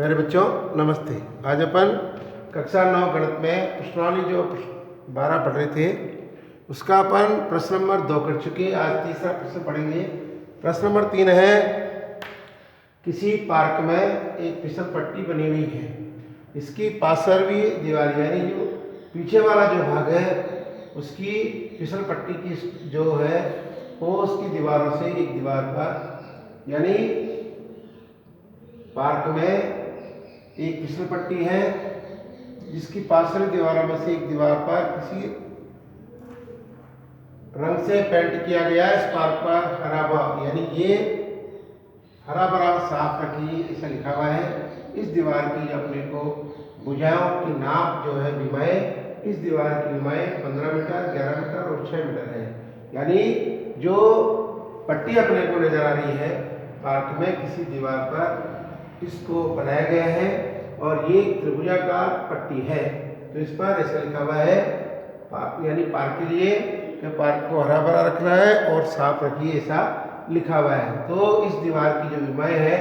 मेरे बच्चों नमस्ते। आज अपन कक्षा 9 गणित में प्रश्नावली जो 12 पढ़ रहे थे उसका अपन प्रश्न नंबर 2 कर चुके। आज तीसरा प्रश्न पढ़ेंगे। प्रश्न नंबर 3 है, किसी पार्क में एक फिसल पट्टी बनी हुई है। इसकी पार्श्वीय दीवार यानी जो पीछे वाला जो भाग है उसकी फिसल पट्टी की जो है वो उसकी दीवारों से एक दीवार पर यानी पार्क में एक फिसल पट्टी है जिसकी पार्श्व दीवारों में से एक दीवार पर किसी रंग से पेंट किया गया है। इस पार्क पर हरा भरा यानी ये हरा भरा साफ रखिए ऐसा लिखा हुआ है। इस दीवार की अपने को भुजाओं की नाप जो है विमाएं, इस दीवार की विमाएं 15 मीटर, 11 मीटर और 6 मीटर है। यानी जो पट्टी अपने को नजर आ रही है पार्क में किसी दीवार पर इसको बनाया गया है और ये त्रिभुजाकार पट्टी है। तो इस पर ऐसा लिखा हुआ है यानी पार्क के लिए पार्क को हरा भरा रखना है और साफ रखिए ऐसा लिखा हुआ है। तो इस दीवार की जो विमाएं है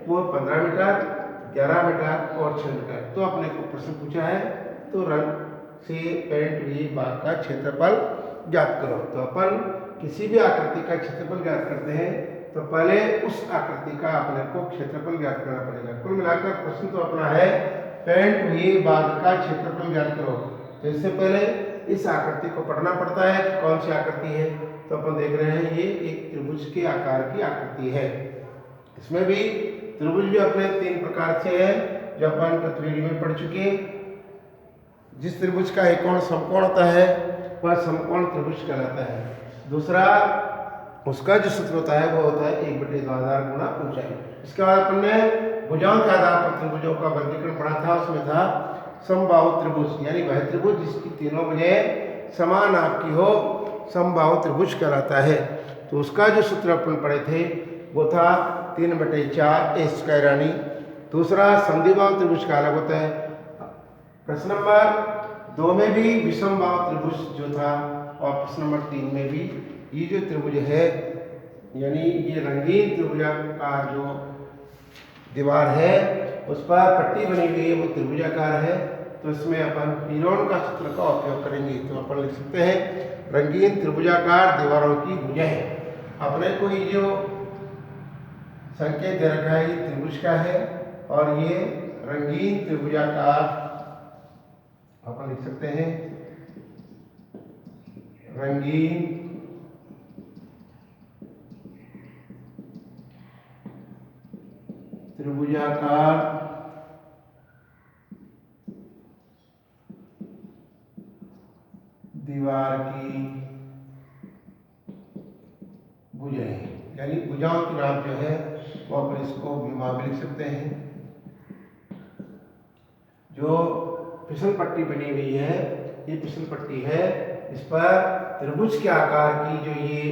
वो 15 मीटर, 11 मीटर और 6 मीटर। तो अपने को प्रश्न पूछा है तो रंग से पेंट हुई बाग का क्षेत्रफल ज्ञात करो। तो अपन किसी भी आकृति का क्षेत्रफल ज्ञात करते हैं तो पहले उस आकृति का अपने को क्षेत्रफल ज्ञात करना पड़ेगा। कुल मिलाकर प्रश्न तो अपना है पेंट हुए बाग का क्षेत्रफल ज्ञात करो। तो इससे पहले इस आकृति को पढ़ना पड़ता है कि कौन सी आकृति है। तो अपन देख रहे हैं ये एक त्रिभुज के आकार की आकृति है। इसमें भी त्रिभुज भी अपने 3 प्रकार से है जो अपन पृथ्वी में पढ़ चुके। जिस त्रिभुज का एक कोण समकोण होता है वह समकोण त्रिभुज कहलाता है। दूसरा उसका जो सूत्र होता है वो होता है 1/2000 गुणा ऊंचाई। इसके बाद अपन ने भुजाओं के आधार पर त्रिभुजों का वर्गीकरण पढ़ा था। उसमें था समबाहु त्रिभुज यानी वह त्रिभुज जिसकी तीनों भुजें समान आपकी हो, समबाहु त्रिभुज कहलाता है। तो उसका जो सूत्र अपन पढ़े थे वो था 3/4 ए स्क्वायर यानी। दूसरा संधिबाहु त्रिभुज का अलग होता है। प्रश्न नंबर 2 में भी विषमबाहु त्रिभुज जो था और प्रश्न नंबर 3 में भी ये जो त्रिभुज है यानी ये रंगीन त्रिभुजाकार जो दीवार है उस पर पट्टी बनी हुई है वो त्रिभुजाकार है। तो इसमें अपन पीरोन का सूत्र का उपयोग करेंगे। तो अपन लिख सकते हैं रंगीन त्रिभुजाकार दीवारों की भुजाएं। अपने को ये जो संकेत दे रखा है ये त्रिभुज का है और ये रंगीन त्रिभुजाकार अपन लिख सकते हैं रंगीन त्रिभुजाकार दीवार की भुजाएं यानी भुजाओं की नाप जो है वो अपन इसको विमा भी लिख सकते हैं। जो फिसल पट्टी बनी हुई है ये फिसल पट्टी है। इस पर त्रिभुज के आकार की जो ये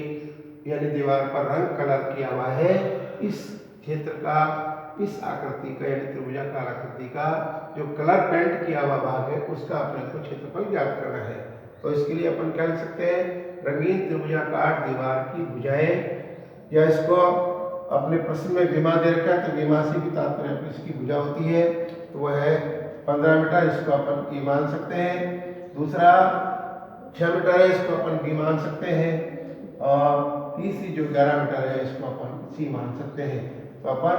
यानी दीवार पर रंग कलर किया हुआ है इस क्षेत्र का इस आकृति का यानी त्रिभुजाकार आकृति का जो कलर पेंट किया हुआ भाग है उसका अपने को क्षेत्रफल ज्ञात करना है। तो इसके लिए अपन क्या लिख सकते हैं रंगीन त्रिभुजाकार दीवार की भुजाएं, या इसको अपने प्रश्न में विमा दे रखा है तो विमा से भी तात्पर्य इसकी भुजा होती है तो वह है 15 मीटर, इसको अपन ई मान सकते हैं। दूसरा 6 मीटर है, इसको अपन बी मान सकते हैं। और तीसरी जो 11 मीटर है इसको अपन सी मान सकते हैं। तो अपन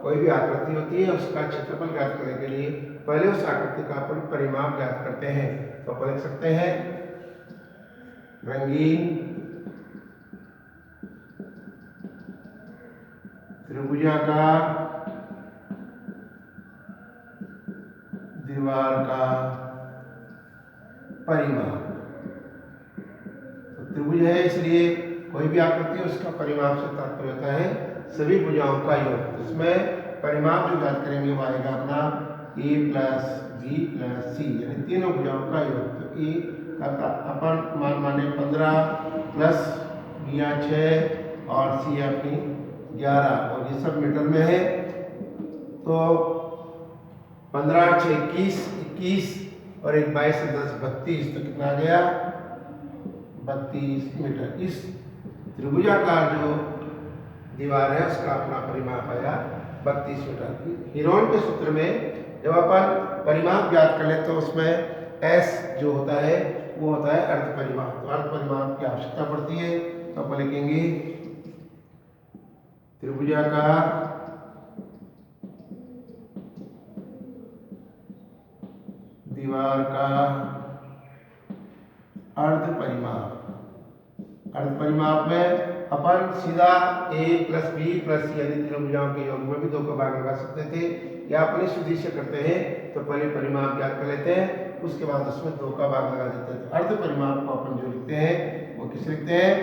कोई भी आकृति होती है उसका क्षेत्रफल ज्ञात करने के लिए पहले उस आकृति का अपन परिमाप ज्ञात करते हैं। तो अपन लिख सकते हैं रंगीन त्रिभुजाकार दीवार का परिमाप। तो त्रिभुज है इसलिए कोई भी आकृति उसका परिमाप से तात्पर्य होता है सभी भुजाओं का योग। इसमें परिमाप जो ज्ञात करेंगे वो आएगा अपना a plus b plus c यानी तीनों भुजाओं का योग। तो a का अपन मान माने 15 प्लस b 6 और c अपनी 11 और ये सब मीटर में है। तो 15 6 21 और एक 22 से 10 32 तो कितना आ गया 32 मीटर। इस त्रिभुजाकार जो दीवार है उसका अपना परिमाप आया 32 मीटर। हीरोन के सूत्र में जब अपन परिमाप ज्ञात कर ले तो उसमें एस जो होता है वो होता है अर्ध परिमाप। तो अर्ध परिमाप की आवश्यकता पड़ती है, तो अपन लिखेंगे त्रिभुजाकार दीवार का अर्ध परिमाप। अर्ध परिमाप में अपन सीधा a प्लस बी प्लस सी यानी तीनों भुजाओं के योग में भी 2 का भाग लगा सकते थे, या अपने सुधि से करते हैं तो पहले परिमाप ज्ञात कर लेते हैं, उसके बाद उसमें 2 का भाग लगा देते हैं। तो अर्ध परिमाप को अपन जो लिखते हैं वो किस लिखते हैं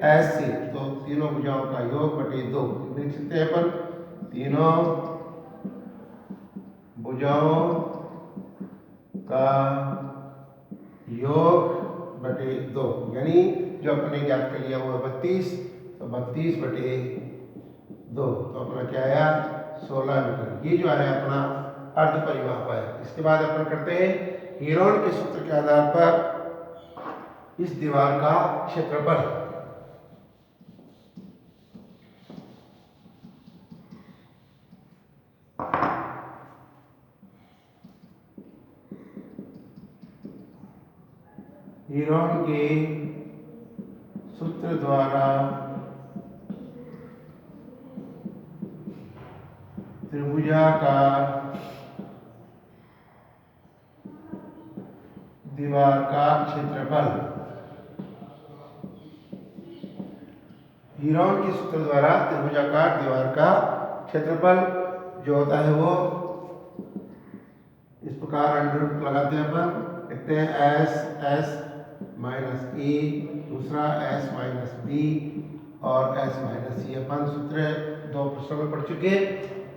ऐसे, तो तीनों भुजाओं का योग बटे 2 लिख सकते हैं अपन, तीनों भुजाओं का योग बटे 2, यानी जो अपने ज्ञात कर लिया वो 32, तो 32 बटे 2, तो अपना क्या आया 16 मीटर। ये जो है अपना अर्ध परिमाप है। इसके बाद अपन करते हैं हीरोन के सूत्र के आधार पर इस दीवार का क्षेत्रफल। हीरोन के सूत्र द्वारा त्रिभुजाकार दीवार का क्षेत्रफल। हीरोन के सूत्र द्वारा त्रिभुजाकार दीवार का क्षेत्रफल जो होता है वो इस प्रकार अंडर रूट लगाते हैं अपन, लिखते हैं एस एस माइनस ए, दूसरा एस माइनस बी और एस माइनस सी। अपन सूत्र 2 प्रश्नों में पढ़ चुके,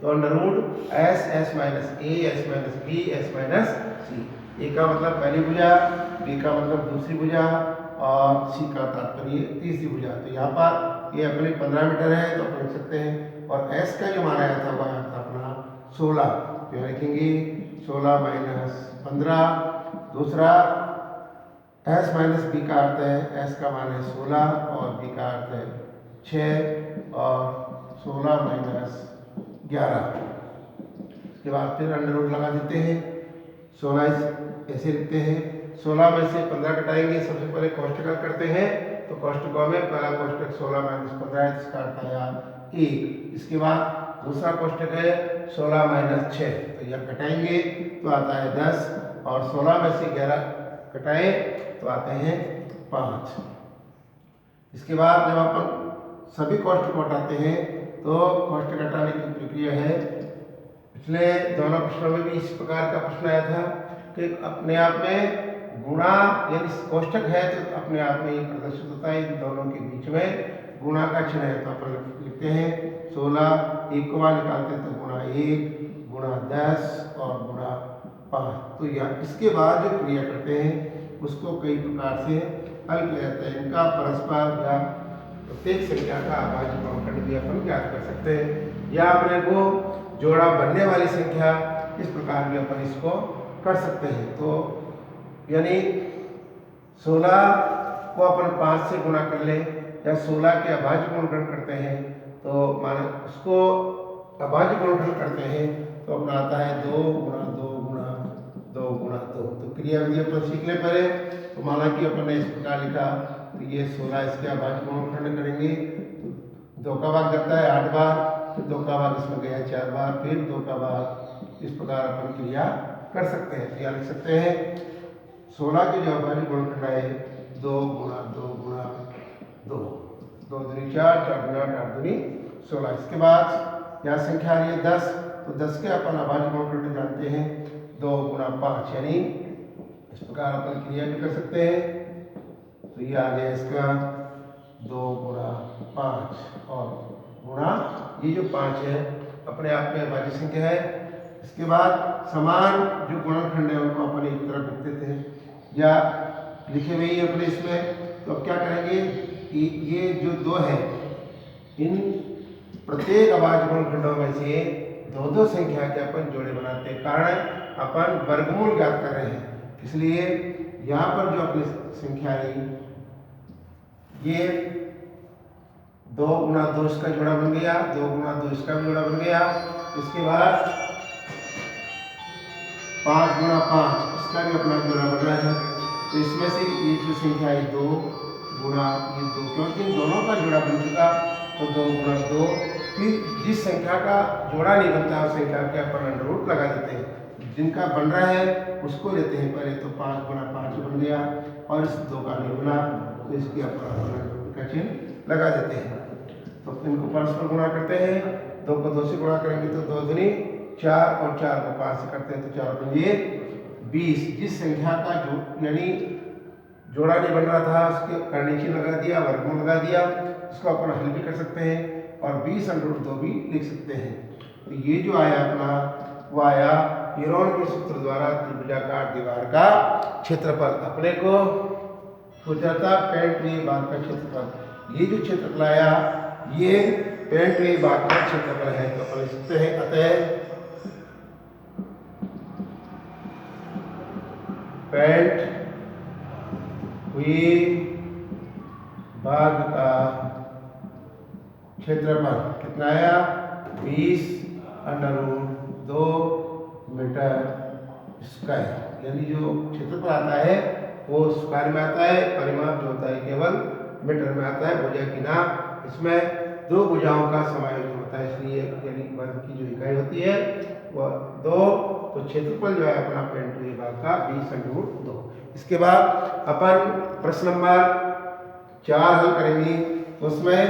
तो under root S minus A, S minus B, S minus C. A का मतलब पहली भुजा, बी का मतलब दूसरी भुजा और सी का तात्पर्य तीसरी भुजा। तो यहाँ पर ये अपने 15 मीटर है तो अपन लिख सकते हैं, और एस का जो मान आया था वह था अपना 16, तो लिखेंगे 16 माइनस 15। दूसरा एस माइनस बी का अर्थ है एस का मान है 16 और बी का अर्थ है 6, और 16 माइनस 11। इसके बाद फिर अंडर रूट लगा देते हैं, 16 ऐसे लिखते हैं, 16 में से 15 घटाएंगे। सबसे पहले कोष्टक करते हैं, तो कोष्टकों में पहला कोष्टक 16 माइनस 15 है, जिसका अर्थ आया 1। इसके बाद दूसरा कोष्टक है 16 माइनस 6, तो यह घटाएंगे तो आता है 10, और 16 में से 11 घटाएं तो आते हैं 5। इसके बाद जब अपन सभी कोष्टक हटाते हैं तो कोष्टक हटाने की प्रक्रिया है, पिछले दोनों प्रश्नों में भी इस प्रकार का प्रश्न आया था कि अपने आप में गुणा यानी कोष्टक है तो अपने आप में ये प्रदर्शित होता है, इन दोनों के बीच में गुणा का चिन्ह है, तो अपन लिखते हैं 16, एक को वहाँ निकालते हैं तो गुणा 1, गुणा 10 और गुणा 5। तो यह इसके बाद जो क्रिया करते हैं उसको कई प्रकार से हल किया जाता है। इनका परस्पर या प्रत्येक संख्या का अभाज्य गुणनखंड भी अपन ज्ञात कर सकते हैं, या अपने को जोड़ा बनने वाली संख्या इस प्रकार भी अपन इसको कर सकते हैं। तो यानी 16 को अपन 5 से गुणा कर लें, या 16 के अभाज्य गुणनखंड करते हैं तो माने उसको अभाज्य गुणनखंड करते हैं तो अपना आता है 2 गुणा 2 गुणा 2 गुणा 2। तो क्रिया विधि अपन सीख ले पहले, तो माना कि अपन ने इस प्रकार लिखा, तो ये 16 इसके अभाज्य गुणनखंड करेंगे तो 2 का भाग करता है 8 बार, फिर 2 का भाग इसमें गया 4 बार, फिर 2 का भाग, इस प्रकार अपन क्रिया कर सकते हैं। क्रिया लिख सकते हैं 16 के जो अभाज्य गुणनखंड है 2 गुणा 2 गुणा 2, 2 दूनी 4, 4 गुना 8, 8 दूनी 16। इसके बाद यहाँ संख्या आ रही है 10, तो 10 के अपन अभाज्य गुणनखंड जानते हैं 2 गुणा 5, यानी इस प्रकार अपन क्रिया भी कर सकते हैं। तो ये आ गया इसका 2 गुणा 5 और गुणा ये जो 5 है अपने आप में अभाज्य संख्या है। इसके बाद समान जो गुणनखंड है उनको अपन एक तरफ लिख देते हैं, या लिखे हुए ही अपने इसमें। तो अब क्या करेंगे कि ये जो 2 है इन प्रत्येक अभाज्य गुणनखंडों में से 2-2 संख्या के अपन जोड़े बनाते हैं, कारण अपन वर्गमूल ज्ञात कर रहे हैं। इसलिए यहाँ पर जो अपनी संख्या आई ये 2 गुणा 2 इसका जोड़ा बन गया, 2 गुणा 2 इसका भी जोड़ा बन गया, इसके बाद 5 गुणा 5, इसका भी अपना जोड़ा बन रहा है। तो इसमें से ये जो संख्या है 2 गुणा ये 2, क्योंकि इन दोनों का जोड़ा बन चुका, तो 2 गुणा 2। फिर जिस संख्या का जोड़ा नहीं बनता उस संख्या के अपन अंडर रूट लगा देते हैं, जिनका बन रहा है उसको लेते हैं पहले। तो 5 गुणा 5 बन गया, और इस 2 का नहीं बना, तो इसके अपन अंडर रूट का चिन्ह लगा देते हैं। तो इनको परस्पर गुणा करते हैं, 2 को 2 से गुणा करेंगे तो 2 दूनी 4, और 4 को 5 से करते हैं तो 4 बनिए 20। जिस संख्या का यानी जोड़ा नहीं बन रहा था उसके करने चिन्ह लगा दिया, वर्गमूल लगा दिया, उसको अपन हल भी कर सकते हैं, और 20 अंडर रूट 2 भी लिख सकते हैं। तो ये जो आया अपना वो आया यूरोन के सूत्र द्वारा त्रिभुजाकार दीवार का क्षेत्रफल। अपने को पूछा था पेंट बाग का क्षेत्रफल। ये जो क्षेत्रफल आया ये पेंट बाग का क्षेत्रफल है। तो अपन लिख सकते हैं अतः पेंट हुई बाग का क्षेत्रफल कितना आया 20 अंडर रूट 2 मीटर स्क्वायर। यानी जो क्षेत्रफल आता है वो स्क्वायर में आता है, परिमाप जो होता है केवल मीटर में आता है। भुजा की नाप, इसमें 2 भुजाओं का समायोजन होता है, इसलिए यानी वर्ग की जो इकाई होती है वह 2। तो क्षेत्रफल जो है अपना पेंट हुई बाग का 20 अंडर रूट 2। इसके बाद अपन प्रश्न नंबर 4 हल करेंगे। तो उसमें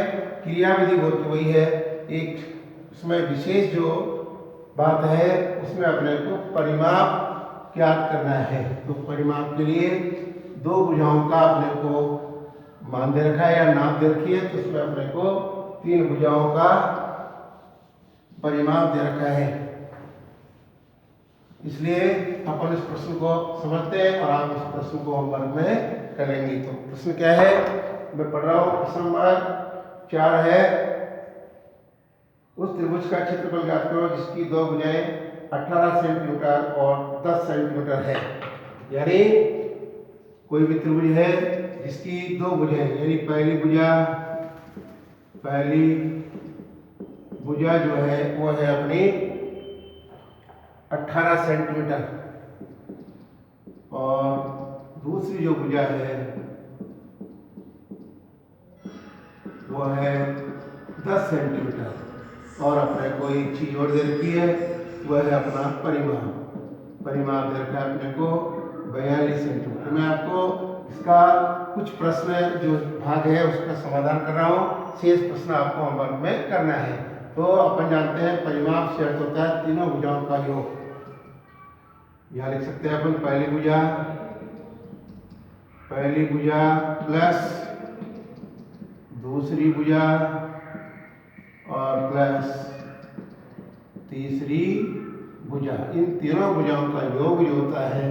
क्रियाविधि वही है, एक उसमें विशेष जो बात है उसमें अपने को परिमाप ज्ञात करना है। तो परिमाप के लिए 2 भुजाओं का अपने को मान दे रखा है या नाप दे रखी है, तो उसमें अपने को 3 भुजाओं का परिमाप दे रखा है। इसलिए अपन इस प्रश्न को समझते हैं और आप इस प्रश्न को होमवर्क में करेंगे। तो प्रश्न क्या है मैं पढ़ रहा हूँ। प्रश्न नंबर 4 है, उस त्रिभुज का क्षेत्रफल ज्ञात करो जिसकी 2 भुजाएं 18 सेंटीमीटर और 10 सेंटीमीटर है। यानी कोई भी त्रिभुज है जिसकी 2 भुजाएं, यानी पहली भुजा जो है वो है अपनी 18 सेंटीमीटर, और दूसरी जो भुजा है वो है 10 सेंटीमीटर, और अपने को एक चीज और दे रखी है वह है अपना परिमाप दे रखा है अपने को 42 सेंटीमीटर। मैं आपको इसका कुछ प्रश्न जो भाग है उसका समाधान कर रहा हूँ, शेष प्रश्न आपको होमवर्क में करना है। तो अपन जानते हैं परिमाप से अर्थ होता है तीनों भुजाओं का योग। यहाँ लिख सकते हैं अपन पहली भुजा प्लस दूसरी भुजा और प्लस तीसरी भुजा। इन तीनों भुजाओं का योग जो होता है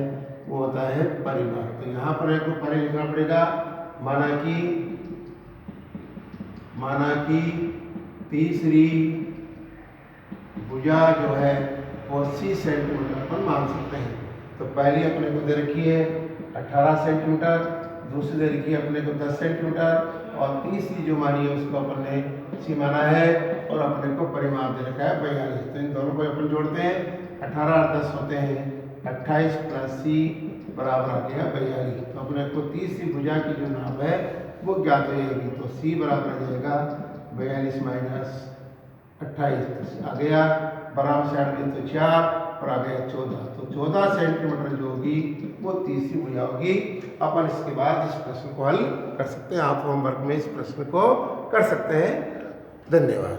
वो होता है परिमाप। तो यहाँ पर एक परे लिखना पड़ेगा, माना कि तीसरी भुजा जो है वो 80 सेंटीमीटर पर मान सकते हैं। तो पहली अपने को दे रखी है 18 सेंटीमीटर, दूसरी दे रखी है अपने को 10 सेंटीमीटर, और तीसरी जो मानी है उसको अपन ने सी माना है, और अपने को परिमाप दे रखा है 42। तो इन दोनों को अपन जोड़ते हैं, 18 और 10 होते हैं 28 प्लस सी बराबर आ गया 42। तो अपने को तीसरी भुजा की जो नाप है वो ज्ञात हो जाएगी। तो सी बराबर आ जाएगा 42 माइनस 28 आ गया, बराबर से हट गई तो 4 और आ गया 14। तो 14 सेंटीमीटर जो होगी वो तीसरी भुजा होगी। अपन इसके बाद इस प्रश्न को हल कर सकते हैं। आप होमवर्क में इस प्रश्न को कर सकते हैं। धन्यवाद।